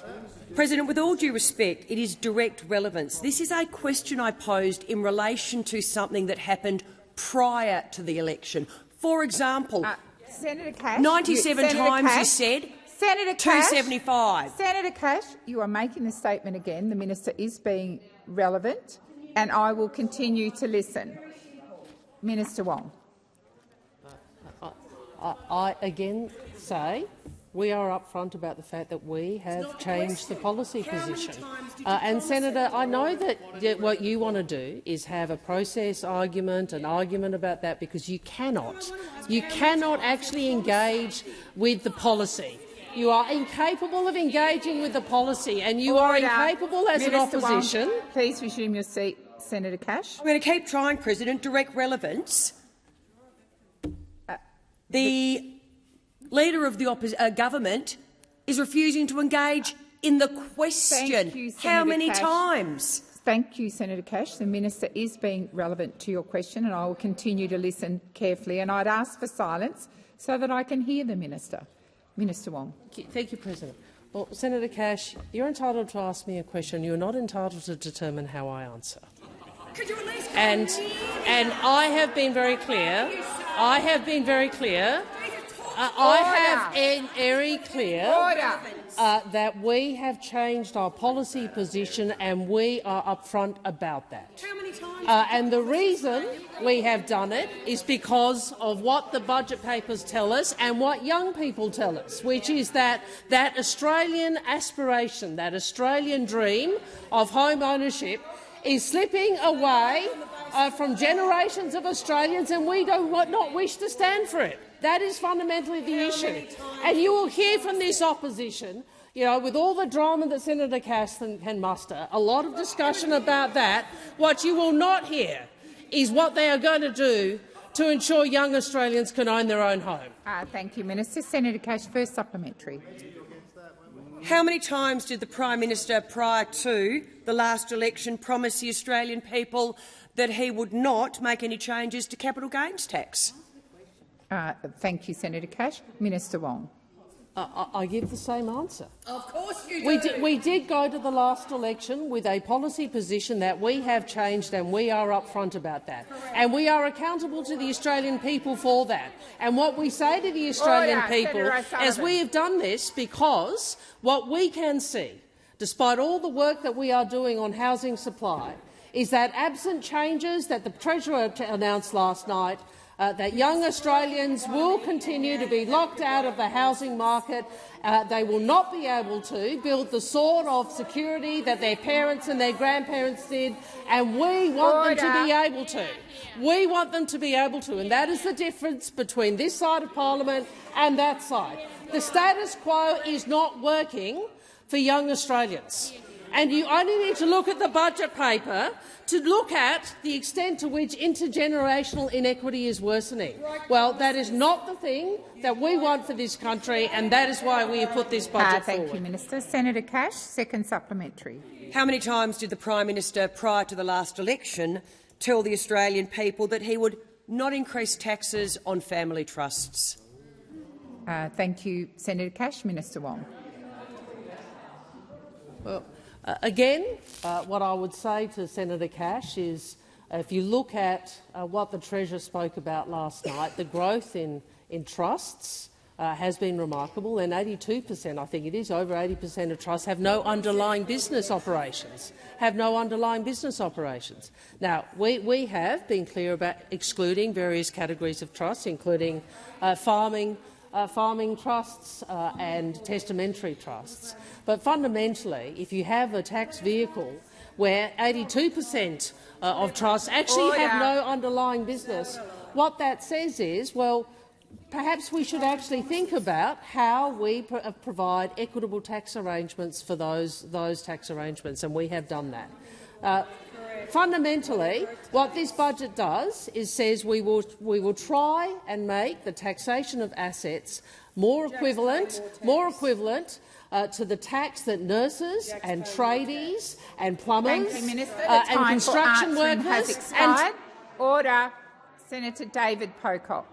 President, with all due respect, it is direct relevance. This is a question I posed in relation to something that happened prior to the election. For example, Senator Cash, 97 times you said Senator Cash, 275. Senator Cash, you are making the statement again. The minister is being relevant, and I will continue to listen. Minister Wong. I again say we are upfront about the fact that we have changed the policy position. And, Senator, I know that what you want to do is have a process argument, an argument about that, because you cannot actually engage with the policy. You are incapable of engaging with the policy, and you are incapable as an opposition. Wong, please resume your seat, Senator Cash. I'm going to keep trying, President. Direct relevance. The Leader of the government is refusing to engage in the question. Thank you, Senator How many Cash. times? Thank you, Senator Cash. The minister is being relevant to your question, and I will continue to listen carefully. And I'd ask for silence so that I can hear the minister. Minister Wong. Thank you, President. Well, Senator Cash, you're entitled to ask me a question. You're not entitled to determine how I answer. Could you at least and I have been very clear. I have been very clear. I have been very clear that we have changed our policy position, and we are upfront about that. How many times? And the reason we have done it is because of what the budget papers tell us and what young people tell us, which is that Australian aspiration, that Australian dream of home ownership is slipping away from generations of Australians, and we do not wish to stand for it. That is fundamentally the issue. And you will hear from this opposition, with all the drama that Senator Cash can muster, a lot of discussion about that. What you will not hear is what they are going to do to ensure young Australians can own their own home. Thank you, Minister. Senator Cash, first supplementary. How many times did the Prime Minister, prior to the last election, promise the Australian people that he would not make any changes to capital gains tax? Thank you, Senator Cash. Minister Wong. I give the same answer. Of course you do. We did go to the last election with a policy position that we have changed, and we are upfront about that. And we are accountable to the Australian people for that. And what we say to the Australian people, as we have done this, because what we can see, despite all the work that we are doing on housing supply, is that absent changes that the Treasurer announced last night, that young Australians will continue to be locked out of the housing market. They will not be able to build the sort of security that their parents and their grandparents did, and we want them to be able to. We want them to be able to, and that is the difference between this side of parliament and that side. The status quo is not working for young Australians. And you only need to look at the budget paper to look at the extent to which intergenerational inequity is worsening. Well, that is not the thing that we want for this country, and that is why we have put this budget forward. Thank you, Minister. Senator Cash, second supplementary. How many times did the Prime Minister, prior to the last election, tell the Australian people that he would not increase taxes on family trusts? Thank you, Senator Cash. Minister Wong. Well, again, what I would say to Senator Cash is, if you look at what the Treasurer spoke about last night, the growth in trusts has been remarkable, and 82%, I think it is, over 80% of trusts have no underlying business operations. Now, we have been clear about excluding various categories of trusts, including farming trusts and testamentary trusts. But fundamentally, if you have a tax vehicle where 82% of trusts actually have no underlying business, what that says is, well, perhaps we should actually think about how we provide equitable tax arrangements for those tax arrangements, and we have done that. Fundamentally, what this budget does is says we will try and make the taxation of assets more equivalent to the tax that nurses and tradies and plumbers and construction workers has expired. Order. Senator David Pocock.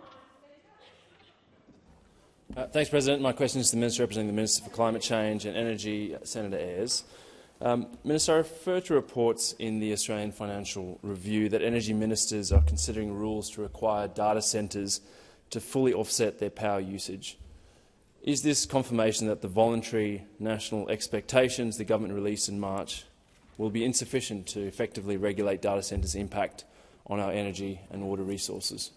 Thanks, President. My question is to the Minister representing the Minister for Climate Change and Energy, Senator Ayres. Minister, I refer to reports in the Australian Financial Review that energy ministers are considering rules to require data centres to fully offset their power usage. Is this confirmation that the voluntary national expectations the government released in March will be insufficient to effectively regulate data centres' impact on our energy and water resources?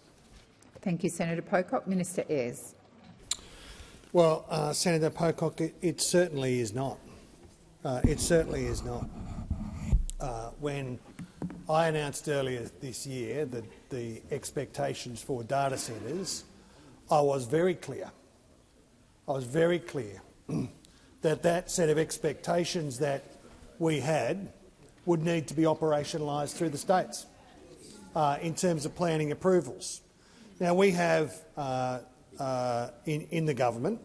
Thank you, Senator Pocock. Minister Ayres. Well, Senator Pocock, it certainly is not. It certainly is not. When I announced earlier this year that the expectations for data centres, I was very clear. that set of expectations that we had would need to be operationalised through the states in terms of planning approvals. Now, we have in the government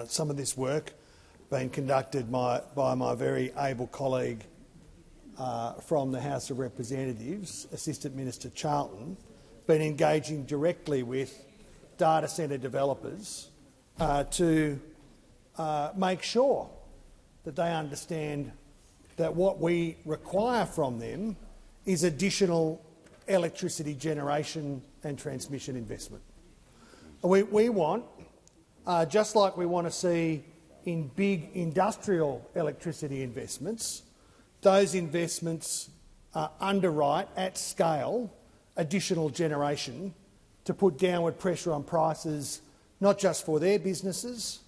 some of this work being conducted by my very able colleague from the House of Representatives, Assistant Minister Charlton, been engaging directly with data centre developers to make sure that they understand that what we require from them is additional electricity generation and transmission investment. We want, just like we want to see in big industrial electricity investments, those investments underwrite at scale additional generation to put downward pressure on prices, not just for their businesses,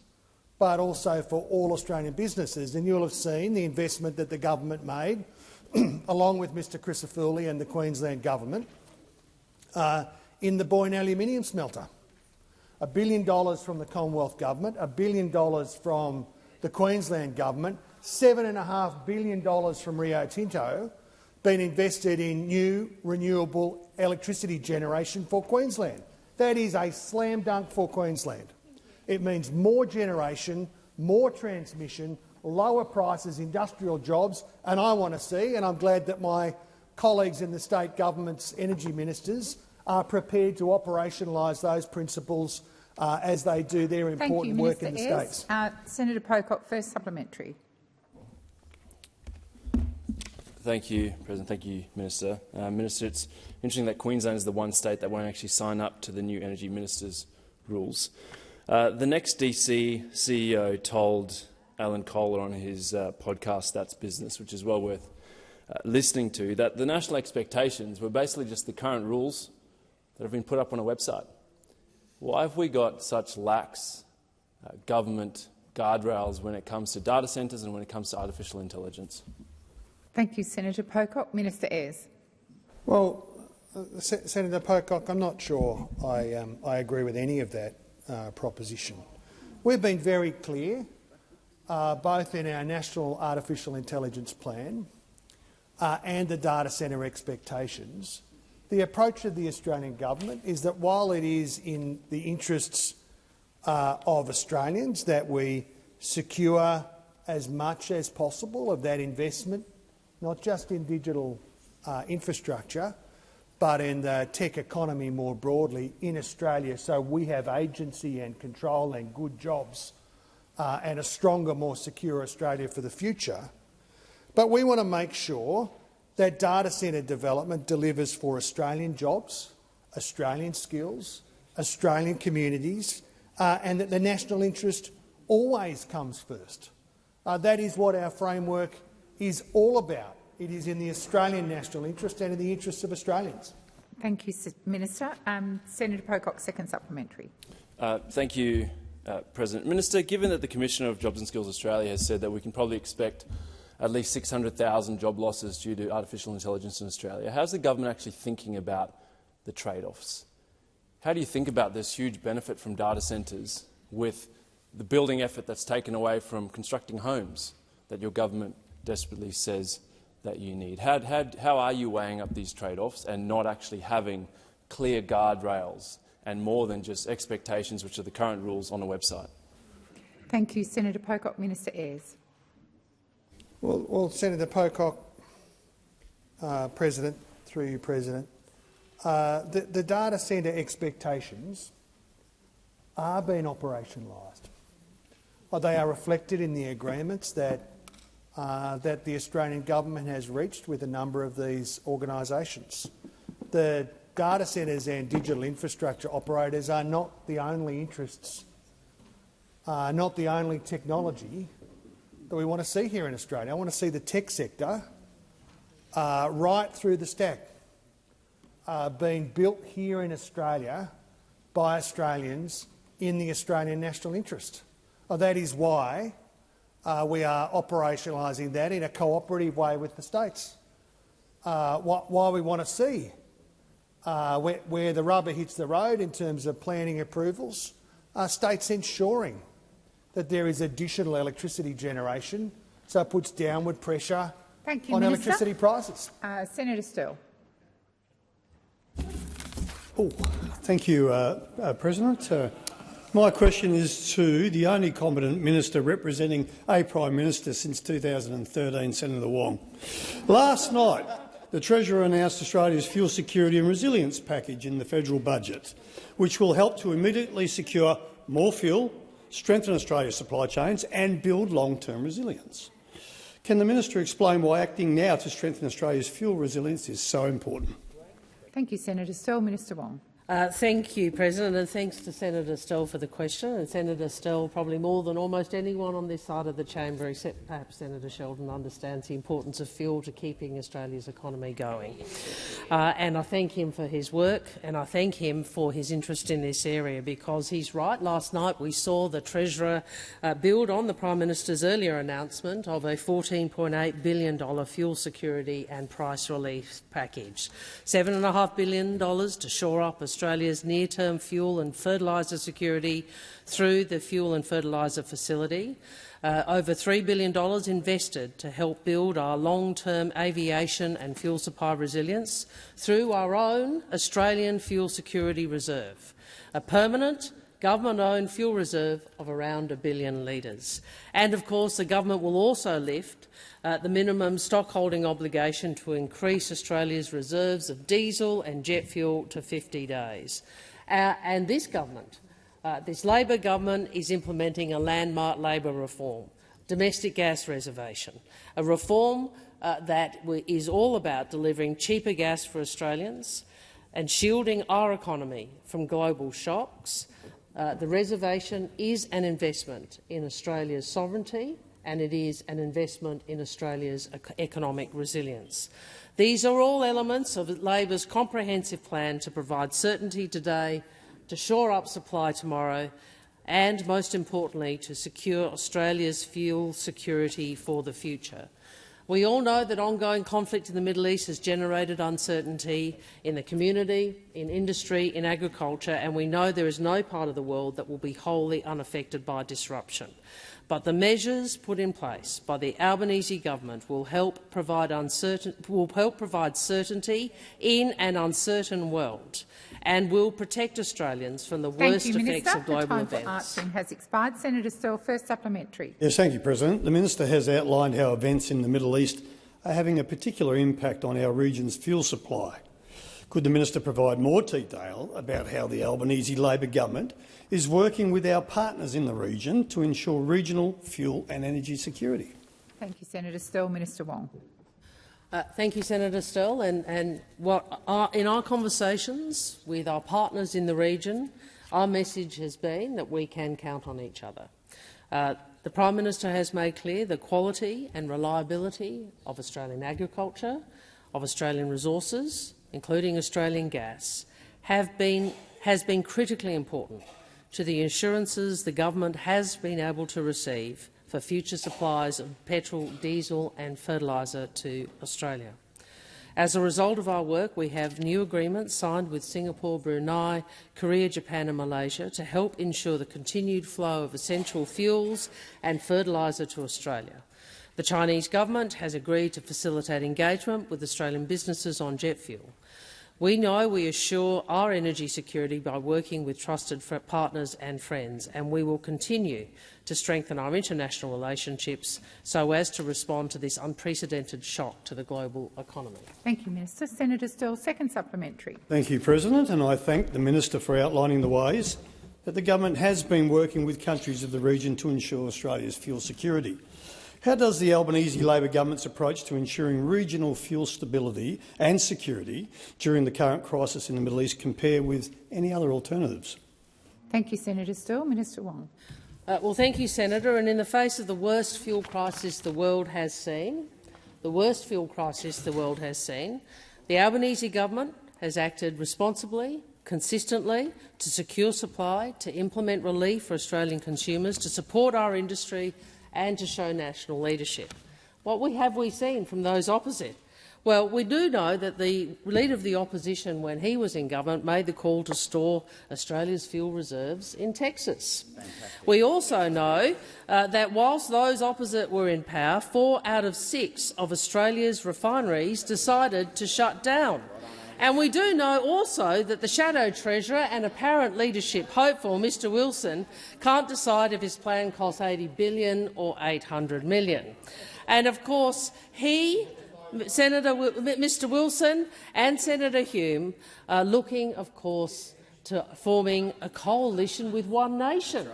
but also for all Australian businesses. And you'll have seen the investment that the government made, along with Mr Crisafulli and the Queensland government, in the Boyne aluminium smelter. $1 billion from the Commonwealth Government, $1 billion from the Queensland Government, $7.5 billion from Rio Tinto been invested in new renewable electricity generation for Queensland. That is a slam dunk for Queensland. It means more generation, more transmission, lower prices, industrial jobs, and I want to see, and I'm glad that my colleagues in the state government's energy ministers are prepared to operationalise those principles as they do their important work in the states. Senator Pocock, first supplementary. Thank you, President. Thank you, Minister. Minister, it's interesting that Queensland is the one state that won't actually sign up to the new energy minister's rules. The next DC CEO told Alan Kohler on his podcast, That's Business, which is well worth listening to, that the national expectations were basically just the current rules that have been put up on a website. Why have we got such lax government guardrails when it comes to data centres and when it comes to artificial intelligence? Thank you, Senator Pocock. Minister Ayres. Well, Senator Pocock, I'm not sure I agree with any of that proposition. We've been very clear, both in our National Artificial Intelligence Plan and the data centre expectations. The approach of the Australian government is that while it is in the interests of Australians that we secure as much as possible of that investment, not just in digital infrastructure, but in the tech economy more broadly in Australia, so we have agency and control and good jobs and a stronger, more secure Australia for the future. But we want to make sure that data centre development delivers for Australian jobs, Australian skills, Australian communities, and that the national interest always comes first. That is what our framework is all about. It is in the Australian national interest and in the interests of Australians. Thank you, Minister. Senator Pocock, second supplementary. Thank you, President. Minister, given that the Commissioner of Jobs and Skills Australia has said that we can probably expect at least 600,000 job losses due to artificial intelligence in Australia, how's the government actually thinking about the trade-offs? How do you think about this huge benefit from data centres with the building effort that's taken away from constructing homes that your government desperately says that you need? How are you weighing up these trade-offs and not actually having clear guardrails and more than just expectations, which are the current rules on a website? Thank you, Senator Pocock. Minister Ayres. Well, Senator Pocock, President, through you, President, the data centre expectations are being operationalised. They are reflected in the agreements that the Australian government has reached with a number of these organisations. The data centres and digital infrastructure operators are not the only interests, not the only technology that we want to see here in Australia. I want to see the tech sector right through the stack being built here in Australia by Australians in the Australian national interest. That is why we are operationalising that in a cooperative way with the states. Why we want to see where the rubber hits the road in terms of planning approvals, states ensuring that there is additional electricity generation, so it puts downward pressure on electricity prices. Senator Sterle. Thank you, President. My question is to the only competent minister representing a Prime Minister since 2013, Senator Wong. Last night, the Treasurer announced Australia's fuel security and resilience package in the federal budget, which will help to immediately secure more fuel, strengthen Australia's supply chains and build long-term resilience. Can the minister explain why acting now to strengthen Australia's fuel resilience is so important? Thank you, Senator Sterle. Minister Wong. Thank you, President, and thanks to Senator Sterle for the question. And Senator Sterle, probably more than almost anyone on this side of the chamber, except perhaps Senator Sheldon, understands the importance of fuel to keeping Australia's economy going. And I thank him for his work, and I thank him for his interest in this area, because he's right. Last night we saw the Treasurer build on the Prime Minister's earlier announcement of a $14.8 billion fuel security and price relief package, $7.5 billion to shore up Australia's near-term fuel and fertiliser security through the Fuel and Fertiliser Facility, over $3 billion invested to help build our long-term aviation and fuel supply resilience through our own Australian Fuel Security Reserve, a permanent government-owned fuel reserve of around 1 billion litres. And, of course, the government will also lift the minimum stockholding obligation to increase Australia's reserves of diesel and jet fuel to 50 days. And this government, this Labor government, is implementing a landmark Labor reform, domestic gas reservation, a reform that is all about delivering cheaper gas for Australians and shielding our economy from global shocks. The reservation is an investment in Australia's sovereignty, and it is an investment in Australia's economic resilience. These are all elements of Labor's comprehensive plan to provide certainty today, to shore up supply tomorrow, and, most importantly, to secure Australia's fuel security for the future. We all know that ongoing conflict in the Middle East has generated uncertainty in the community, in industry, in agriculture, and we know there is no part of the world that will be wholly unaffected by disruption. But the measures put in place by the Albanese government will help provide certainty in an uncertain world and will protect Australians from the worst effects of global events. The time for answering has expired. Senator Sterle, first supplementary. Yes, thank you, President. The minister has outlined how events in the Middle East are having a particular impact on our region's fuel supply. Could the minister provide more detail about how the Albanese Labor government is working with our partners in the region to ensure regional fuel and energy security? Thank you, Senator Sterle. Minister Wong. Thank you, Senator Sterle. In our conversations with our partners in the region, our message has been that we can count on each other. The Prime Minister has made clear the quality and reliability of Australian agriculture, of Australian resources, including Australian gas, has been critically important to the assurances the government has been able to receive for future supplies of petrol, diesel and fertiliser to Australia. As a result of our work, we have new agreements signed with Singapore, Brunei, Korea, Japan and Malaysia to help ensure the continued flow of essential fuels and fertiliser to Australia. The Chinese government has agreed to facilitate engagement with Australian businesses on jet fuel. We know we assure our energy security by working with trusted partners and friends, and we will continue to strengthen our international relationships so as to respond to this unprecedented shock to the global economy. Thank you, Minister. Senator Sterle, second supplementary. Thank you, President, and I thank the minister for outlining the ways that the government has been working with countries of the region to ensure Australia's fuel security. How does the Albanese Labor government's approach to ensuring regional fuel stability and security during the current crisis in the Middle East compare with any other alternatives? Thank you, Senator Sterle. Minister Wong. Well, thank you, Senator. And in the face of the worst fuel crisis the world has seen, the Albanese government has acted responsibly, consistently to secure supply, to implement relief for Australian consumers, to support our industry and to show national leadership. What have we seen from those opposite? Well, we do know that the Leader of the Opposition, when he was in government, made the call to store Australia's fuel reserves in Texas. Fantastic. We also know that whilst those opposite were in power, 4 out of 6 of Australia's refineries decided to shut down. And we do know also that the Shadow Treasurer and apparent leadership hopeful, Mr Wilson, can't decide if his plan costs $80 billion or $800 million. And of course, Mr Wilson and Senator Hume are looking, of course, to forming a coalition with One Nation.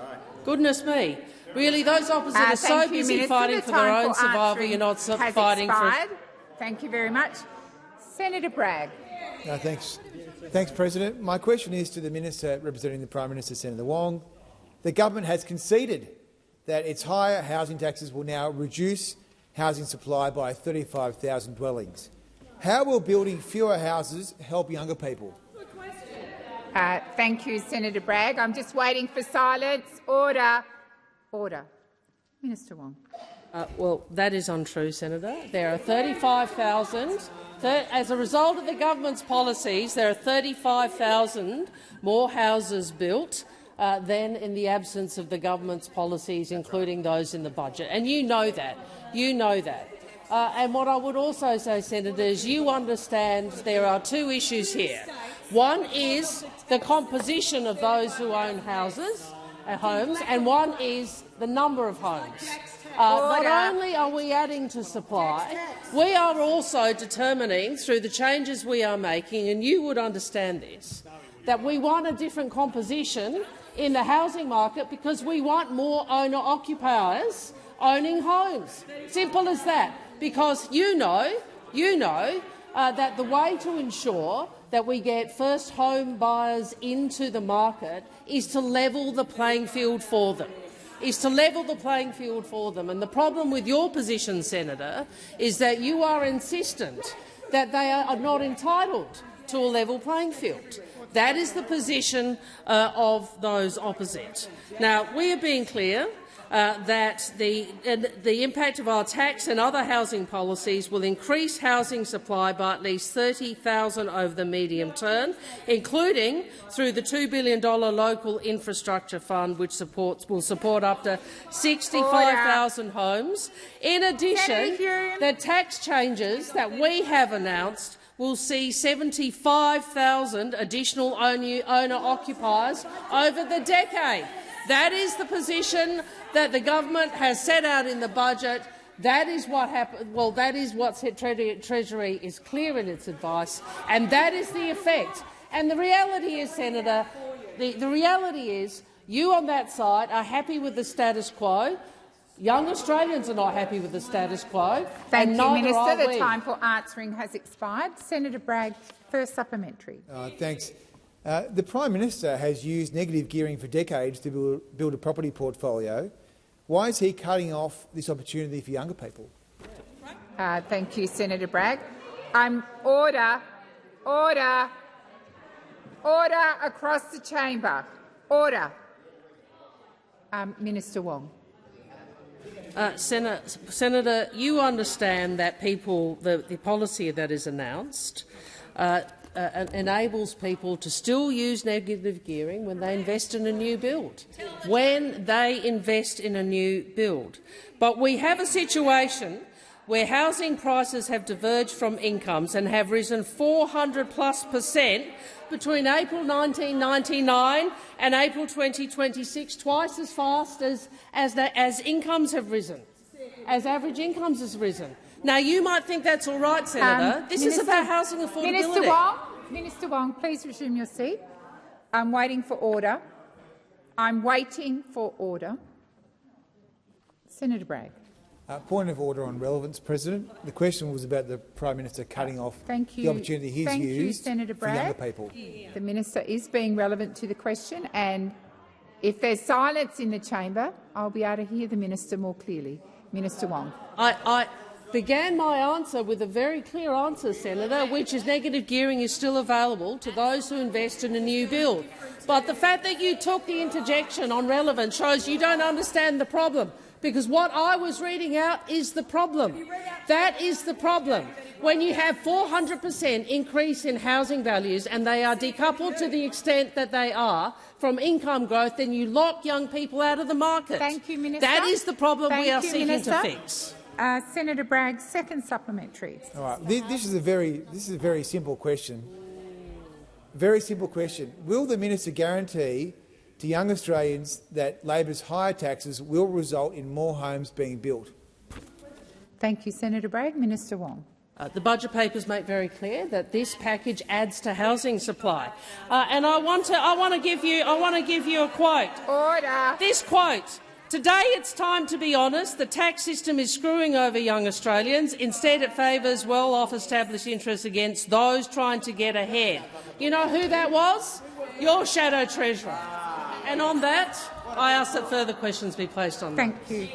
Goodness me. Really, those opposite are so busy fighting for their own survival, you're not fighting for— Thank you very much. Senator Bragg. Thanks, President. My question is to the Minister representing the Prime Minister, Senator Wong. The government has conceded that its higher housing taxes will now reduce housing supply by 35,000 dwellings. How will building fewer houses help younger people? Thank you, Senator Bragg. I'm just waiting for silence. Order. Minister Wong. Well, that is untrue, Senator. There are 35,000. As a result of the government's policies, there are 35,000 more houses built than in the absence of the government's policies, including those in the budget. And you know that. And what I would also say, Senator, is you understand there are 2 issues here. One is the composition of those who own homes, and one is the number of homes. Not only are we adding to supply, we are also determining, through the changes we are making, and you would understand this, that we want a different composition in the housing market because we want more owner-occupiers owning homes. Simple as that. Because you know that the way to ensure that we get first home buyers into the market is to level the playing field for them. And the problem with your position, Senator, is that you are insistent that they are not entitled to a level playing field. That is the position of those opposite. Now, we are being clear that the impact of our tax and other housing policies will increase housing supply by at least 30,000 over the medium term, including through the $2 billion local infrastructure fund, which will support up to 65,000 homes. In addition, the tax changes that we have announced will see 75,000 additional owner-occupiers over the decade. That is the position that the government has set out in the budget. That is what happened. Well, that is what Treasury is clear in its advice, and that is the effect. And the reality is, Senator, the reality is you on that side are happy with the status quo. Young Australians are not happy with the status quo. Thank you, Minister. The time for answering has expired. Senator Bragg, first supplementary. Thanks. The Prime Minister has used negative gearing for decades to build a property portfolio. Why is he cutting off this opportunity for younger people? Thank you, Senator Bragg. Order across the chamber. Order. Minister Wong. Senator, you understand that the policy that is announced enables people to still use negative gearing when they invest in a new build. But we have a situation where housing prices have diverged from incomes and have risen 400+% between April 1999 and April 2026, twice as fast as incomes have risen, as average incomes has risen. Now, you might think that's all right, Senator. This is about housing affordability. Minister Wong, please resume your seat. I'm waiting for order. I'm waiting for order. Senator Bragg. Point of order on relevance, President. The question was about the Prime Minister cutting off the opportunity he's used for younger people. The minister is being relevant to the question, and if there's silence in the chamber, I'll be able to hear the minister more clearly. Minister Wong. I began my answer with a very clear answer, Senator, which is negative gearing is still available to those who invest in a new build. But the fact that you took the interjection on relevance shows you don't understand the problem, because what I was reading out is the problem. That is the problem. When you have 400% increase in housing values and they are decoupled to the extent that they are from income growth, then you lock young people out of the market. Thank you, Minister. That is the problem we are seeking to fix. Senator Bragg, second supplementary. All right. This is a very simple question. Very simple question. Will the minister guarantee to young Australians that Labor's higher taxes will result in more homes being built? Thank you, Senator Bragg. Minister Wong. The budget papers make very clear that this package adds to housing supply, and I want to give you a quote. Order. This quote. Today it's time to be honest. The tax system is screwing over young Australians. Instead it favours well-off established interests against those trying to get ahead. You know who that was? Your shadow treasurer. And on that, I ask that further questions be placed on. Thank you.